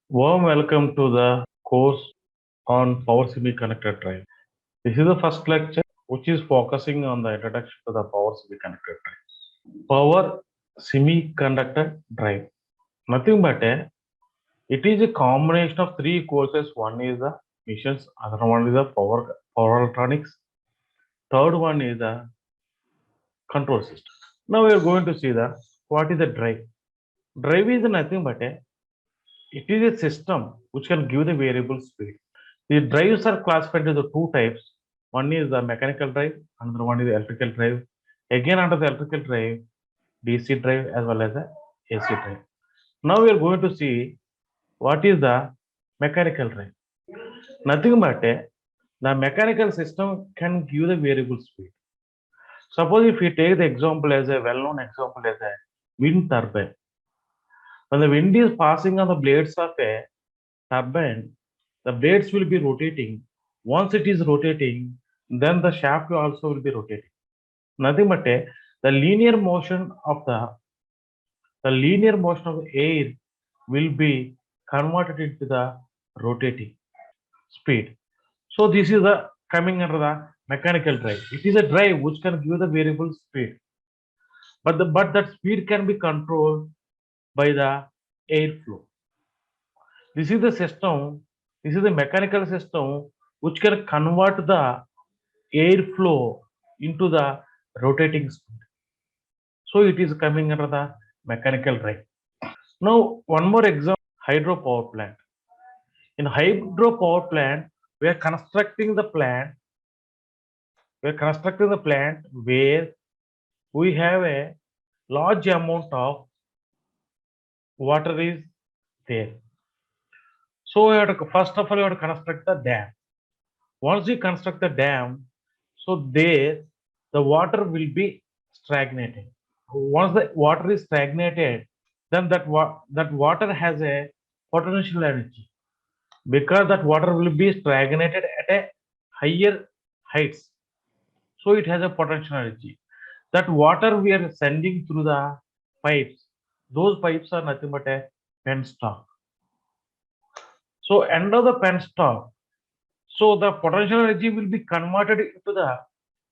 Warm welcome to the course on power semiconductor drive. This is the first lecture which is focusing on the introduction to the power semiconductor drive. Power semiconductor drive. Nothing but it is a combination of three courses. One is the missions, other one is the power electronics, third one is the control system. Now we are going to see the what is the drive. Drive is nothing but it is a system which can give the variable speed. The drives are classified into two types. One is the mechanical drive, another one is the electrical drive. Again, under the electrical drive, DC drive as well as the AC drive. Now we are going to see what is the mechanical drive. Nothing but the mechanical system can give the variable speed. Suppose if we take the example as a well-known example as a wind turbine. When the wind is passing on the blades of a turbine, the blades will be rotating. Once it is rotating, then the shaft also will be rotating. Nothing but the linear motion of the air will be converted into the rotating speed. So this is the coming under the mechanical drive. It is a drive which can give the variable speed, but that speed can be controlled by the airflow. This is the system. This is the mechanical system which can convert the airflow into the rotating speed. So it is coming under the mechanical drive. Now, one more example, hydropower plant. In hydropower plant, we are constructing the plant. We are constructing the plant where we have a large amount of water is there. So we have to, first of all, we have to construct the dam. Once we construct the dam, so there the water will be stagnated. Once the water is stagnated, then that water has a potential energy because that water will be stagnated at a higher heights. So it has a potential energy. That water we are sending through the pipes, those pipes are nothing but a penstock. So end of the penstock, so the potential energy will be converted into the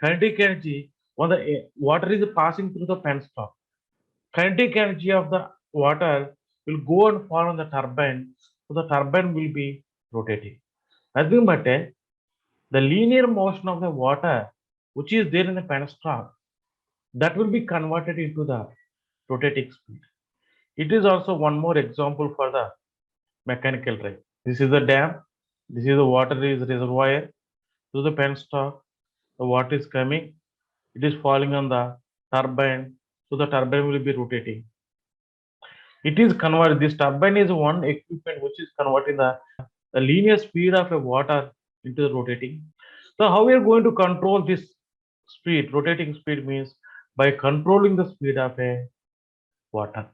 kinetic energy when the water is passing through the penstock. Kinetic energy of the water will go and fall on the turbine, so the turbine will be rotating. Nothing but the linear motion of the water, which is there in the penstock, that will be converted into the rotating speed. It is also one more example for the mechanical drive. This is the dam. This is the water is reservoir to the penstock. The water is coming. It is falling on the turbine, so the turbine will be rotating. It is converted. This turbine is one equipment which is converting the linear speed of a water into the rotating. So how we are going to control this speed? Rotating speed means by controlling the speed of a water.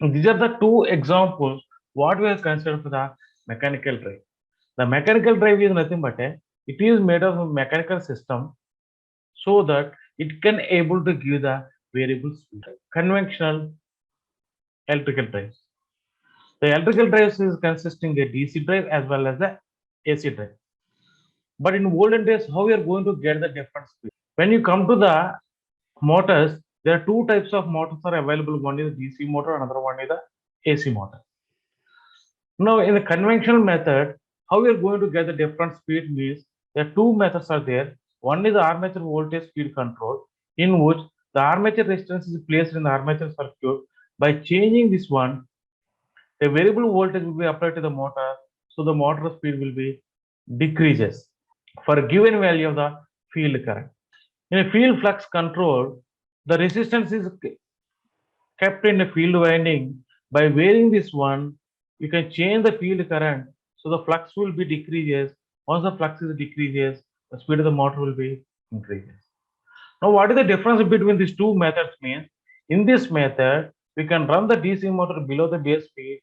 These are the two examples what we have considered for the mechanical drive. The mechanical drive is nothing but it is made of a mechanical system so that it can able to give the variable speed. Conventional electrical drives. The electrical drives is consisting a DC drive as well as the AC drive. But in olden days, how we are going to get the different speed? When you come to the motors, there are two types of motors are available. One is DC motor, another one is the AC motor. Now, in the conventional method, how we are going to get the different speed means there are two methods are there. One is the armature voltage speed control, in which the armature resistance is placed in the armature circuit. By changing this one, a variable voltage will be applied to the motor, so the motor speed will be decreases for a given value of the field current. In a field flux control, the resistance is kept in a field winding. By varying this one, you can change the field current, so the flux will be decreases. Once the flux is decreases, the speed of the motor will be increases. Now, what is the difference between these two methods means? In this method, we can run the DC motor below the base speed.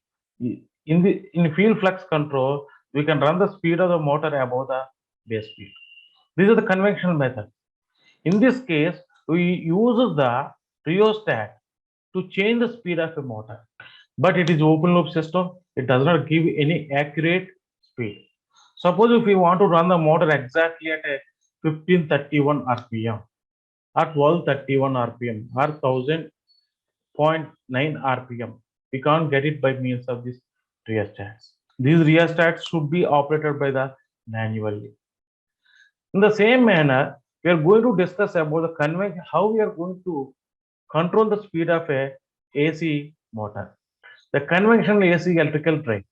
In field flux control, we can run the speed of the motor above the base speed. This is the conventional method. In this case, we use the rheostat to change the speed of a motor. But it is open loop system. It does not give any accurate speed. Suppose if we want to run the motor exactly at a 1531 rpm or 1231 rpm or 1000.9 rpm, we can't get it by means of this rheostats. These rheostats should be operated by the manually. In the same manner, we are going to discuss about the convection, how we are going to control the speed of a AC motor. The conventional AC electrical drive,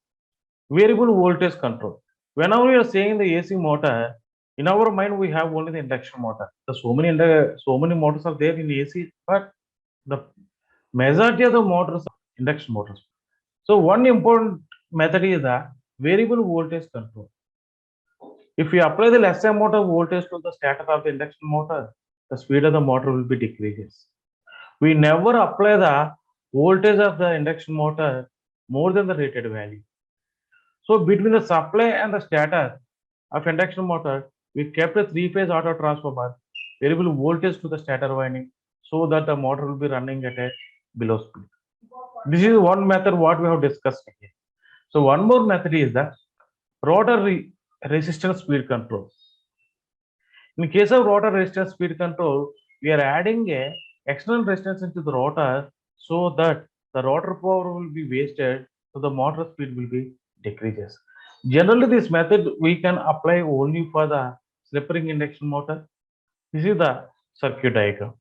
variable voltage control. Whenever we are saying the AC motor, in our mind we have only the induction motor. The so many motors are there in AC, but the majority of the motors are induction motors. So one important method is the variable voltage control. If we apply the less amount of voltage to the stator of the induction motor, the speed of the motor will be decreases. We never apply the voltage of the induction motor more than the rated value. So between the supply and the stator of induction motor, we kept a three-phase auto transformer, variable voltage to the stator winding, so that the motor will be running at a below speed. This is one method what we have discussed here. So one more method is the rotor resistance speed control. In case of rotor resistance speed control, we are adding a external resistance into the rotor so that the rotor power will be wasted, so the motor speed will be decreases. Generally, this method we can apply only for the slip ring induction motor. This is the circuit diagram.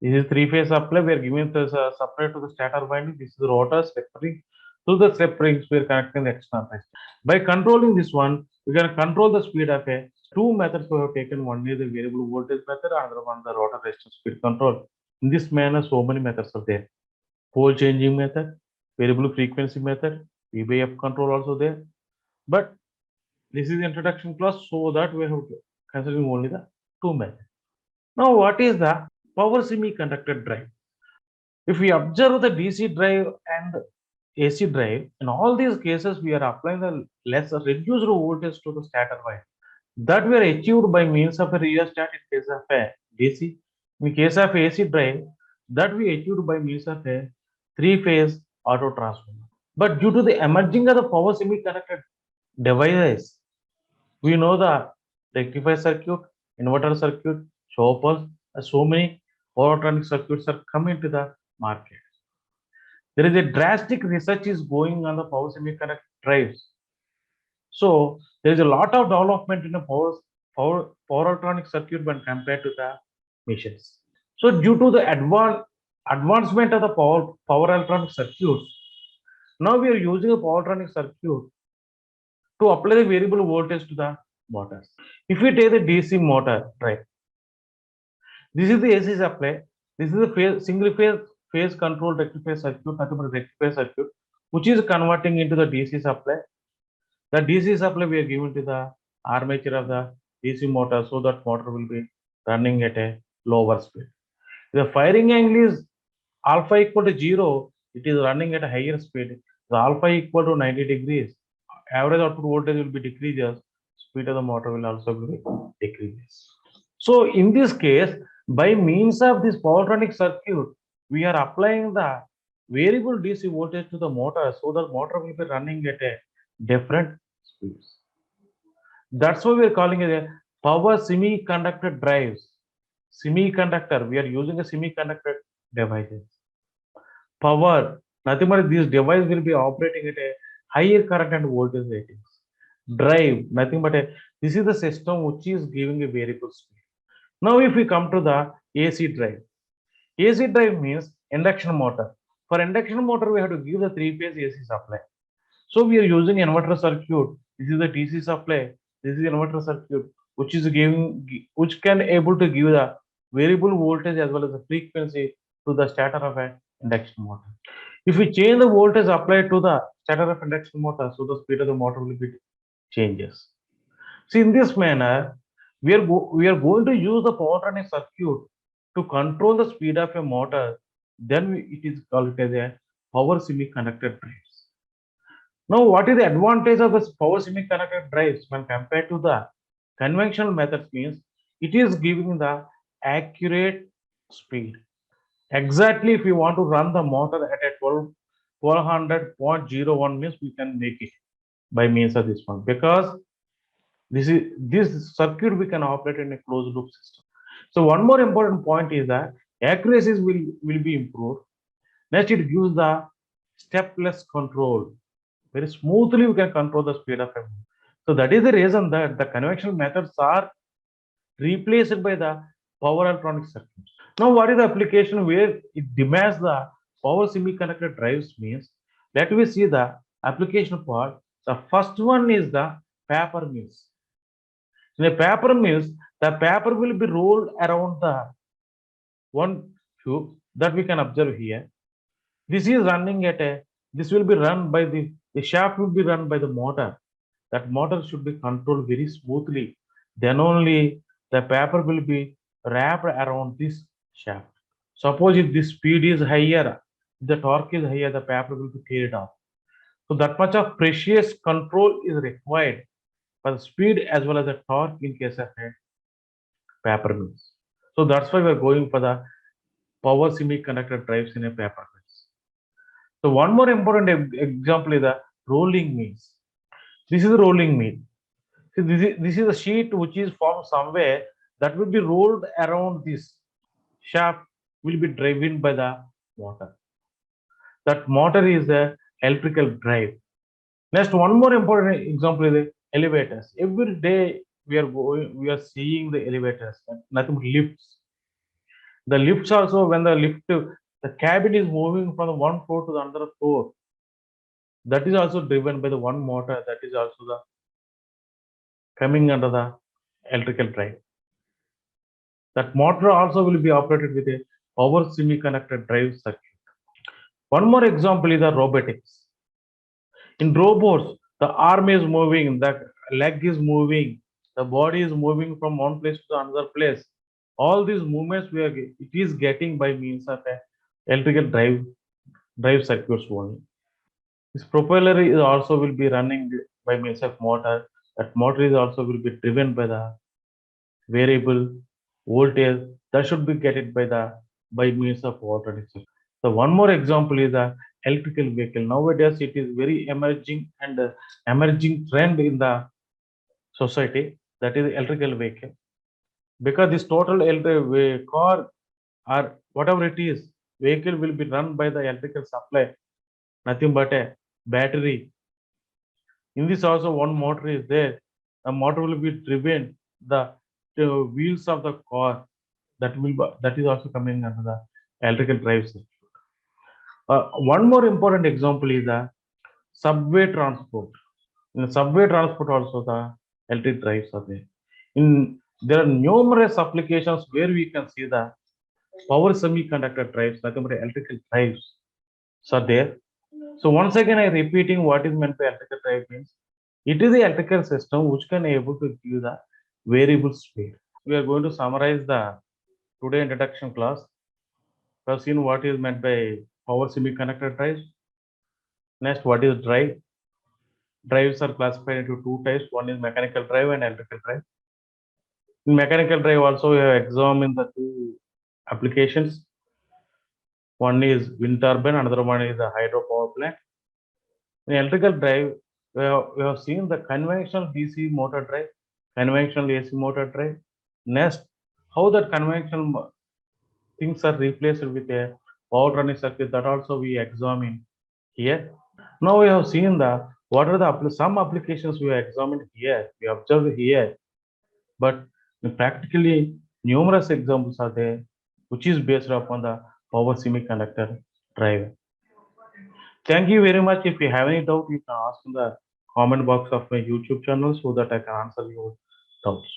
This is three-phase supply. We are giving the supply to the stator winding. This is the rotor slip ring. To the slip rings, we are connecting the external resistance. By controlling this one, we can control the speed of a two methods we have taken. One is the variable voltage method, another one the rotor resistance speed control. In this manner, so many methods are there. Pole changing method, variable frequency method, P by F control also there. But this is the introduction class, so that we have considering only the two methods. Now, what is the power semiconductor drive? If we observe the DC drive and AC drive, in all these cases, we are applying the less reduced voltage to the stator wire. That we are achieved by means of a rheostat in case of a DC. In case of AC drive, that we achieved by means of a three-phase auto transformer. But due to the emerging of the power semiconductor devices, we know the rectifier circuit, inverter circuit, choppers, so many electronic circuits are coming to the market. There is a drastic research is going on the power semiconductor drives. So there is a lot of development in the power electronic circuit when compared to the machines. So due to the advancement of the power electronic circuits, now we are using a power electronic circuit to apply the variable voltage to the motors. If we take the DC motor, right, this is the AC supply. This is the single phase control rectifier circuit, nothing but rectifier circuit, which is converting into the DC supply. The DC supply we are given to the armature of the DC motor, so that motor will be running at a lower speed. The firing angle is alpha equal to 0, it is running at a higher speed. The alpha equal to 90 degrees, average output voltage will be decreases, speed of the motor will also be decreases. So in this case, by means of this powertronic circuit, we are applying the variable DC voltage to the motor, so the motor will be running at a different speeds. That's why we are calling it a power semiconductor drives. Semiconductor, we are using a semiconductor devices. Power, nothing but this device will be operating at a higher current and voltage ratings. Drive, nothing but this is the system which is giving a variable speed. Now, if we come to the AC drive, AC drive means induction motor. For induction motor, we have to give the three-phase AC supply. So we are using inverter circuit. This is the DC supply. This is inverter circuit, which is which can able to give the variable voltage as well as the frequency to the stator of an induction motor. If we change the voltage applied to the stator of induction motor, so the speed of the motor will be changes. See, in this manner, we are going to use the powertronic circuit to control the speed of a motor. Then it is called as a power semiconductor drives. Now, what is the advantage of this power semiconductor drives when compared to the conventional methods? Means it is giving the accurate speed. Exactly, if you want to run the motor at a 400.01 means we can make it by means of this one, because this circuit we can operate in a closed loop system. So one more important point is that accuracies will be improved. Next, it gives the stepless control. Very smoothly we can control the speed of a move. So that is the reason that the conventional methods are replaced by the power electronic circuit. Now, what is the application where it demands the power semiconductor drives means? Let me see the application part. The first one is the paper mills. In a paper mills, the paper will be rolled around the one tube that we can observe here. This is running at a, this will be run by the shaft will be run by the motor. That motor should be controlled very smoothly. Then only the paper will be wrapped around this shaft. Suppose if the speed is higher, the torque is higher, the paper will be carried off. So that much of precious control is required for the speed as well as the torque in case of a paper mills. So that's why we're going for the power semiconductor drives in a paper mills. So one more important example is the rolling mills. This is a rolling mill. See, this is a sheet which is formed somewhere that will be rolled around this shaft will be driven by the motor. That motor is the electrical drive. Next, one more important example is the elevators. Every day we are seeing the elevators, nothing but lifts. The lifts also, when the cabin is moving from one floor to the another floor, that is also driven by the one motor. That is also the coming under the electrical drive. That motor also will be operated with a power semiconductor drive circuit. One more example is the robotics. In robots, the arm is moving, the leg is moving, the body is moving from one place to another place. All these movements it is getting by means of a electrical drive circuits only. This propeller is also will be running by means of motor. That motor is also will be driven by the variable voltage that should be get by the by means of water. So one more example is the electrical vehicle. Nowadays, it is very emerging and emerging trend in the society. That is electrical vehicle, because this total car or whatever it is, vehicle will be run by the electrical supply. Nothing but a battery. In this also one motor is there. The motor will be driven the wheels of the car. That is also coming under the electrical drive system. One more important example is the subway transport. In the subway transport also the electric drives are there. There are numerous applications where we can see the power semiconductor drives, nothing but electrical drives are there. So once again, I repeating what is meant by electrical drive means. It is the electrical system which can able to give the variable speed. We are going to summarize the today introduction class. We have seen what is meant by power semiconductor drives. Next, what is drive? Drives are classified into two types. One is mechanical drive and electrical drive. In mechanical drive also we have examined the two applications. One is wind turbine, another one is the hydro power plant. In electrical drive, we have seen the conventional DC motor drive, conventional AC motor drive. Next, how that conventional things are replaced with a power running circuit, that also we examine here. Now we have seen the what are the some applications we have examined here, we observed here, but practically numerous examples are there which is based upon the power semiconductor drive. Thank you very much. If you have any doubt, you can ask in the comment box of my YouTube channel so that I can answer your doubts.